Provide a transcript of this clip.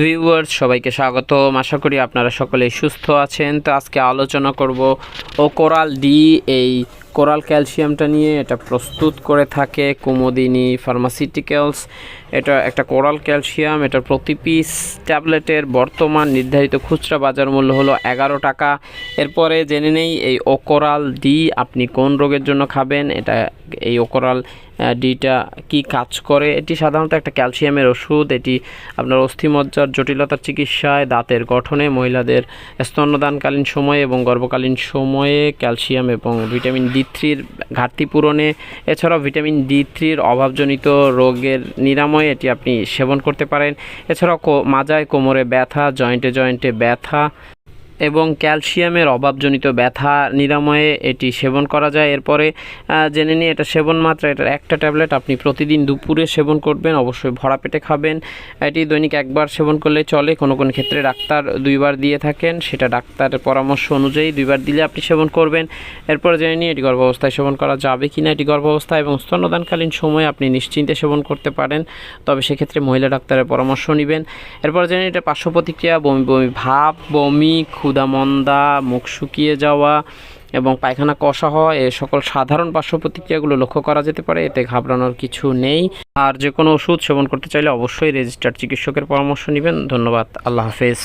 Viewers সবাইকে স্বাগতম। আশা করি আপনারা সকলেই সুস্থ আছেন। তো আজকে আলোচনা করব কোরাল ডি, এই কোরাল ক্যালসিয়ামটা নিয়ে। এটা প্রস্তুত করে থাকে কুমুদিনী ফার্মাসিউটিক্যালস। এটা একটা কোরাল ক্যালসিয়াম। এটার প্রতি পিস ট্যাবলেটের বর্তমান নির্ধারিত খুচরা বাজার মূল্য হলো 11 টাকা। এরপরে জেনে নেই এই কোরাল ডি আপনি কোন রোগের জন্য খাবেন। এই কোরাল ডিটা কি কাজ করে। এটি সাধারণত একটা ক্যালসিয়ামের ওষুধ। এটি আপনার অস্থিমজ্জার জটিলতার চিকিৎসায়, দাঁতের গঠনে, মহিলাদের স্তন্যদানকালীন সময়ে এবং গর্ভকালীন সময়ে ক্যালসিয়াম এবং ভিটামিন ডি3 ঘাটতি পূরণে, এছাড়াও ভিটামিন ডি3 অভাবজনিত রোগের নিরাময়ে এটি আপনি সেবন করতে পারেন। এছাড়াও মাজায়, কোমরে ব্যথা, জয়েন্টে ব্যথা এবং ক্যালসিয়ামের অভাবজনিত ব্যথা নিরাময়ে এটি সেবন করা যায়। এরপরে জেনে নিই এটা সেবন মাত্রা। এটার একটা ট্যাবলেট আপনি প্রতিদিন দুপুরে সেবন করবেন, অবশ্যই ভরা পেটে খাবেন। এটি দৈনিক একবার সেবন করলে চলে। কোনো ক্ষেত্রে ডাক্তার 2বার দিয়ে থাকেন, সেটা ডাক্তারের পরামর্শ অনুযায়ী 2বার দিলে আপনি সেবন করবেন। এরপরে জেনে নিই এটি গর্ভাবস্থায় সেবন করা যাবে কি না। এটি গর্ভাবস্থা এবং স্তন্যদানকালীন সময়ে আপনি নিশ্চিন্তে সেবন করতে পারেন, তবে সেক্ষেত্রে মহিলা ডাক্তারের পরামর্শ নেবেন। এরপর জেনে নিই এটা পার্শ্ব প্রতিক্রিয়া: বমি ভাব, বমি, ক্ষুধামন্দা, মুখ শুকিয়ে যাওয়া এবং পায়খানা কষা হওয়া, এ সকল সাধারণ পার্শ্ব প্রতিক্রিয়াগুলো লক্ষ্য করা যেতে পারে। এতে ঘাবড়ানোর কিছু নেই। আর যে কোনো ওষুধ সেবন করতে চাইলে অবশ্যই রেজিস্টার্ড চিকিৎসকের পরামর্শ নেবেন। ধন্যবাদ। আল্লাহ হাফেজ।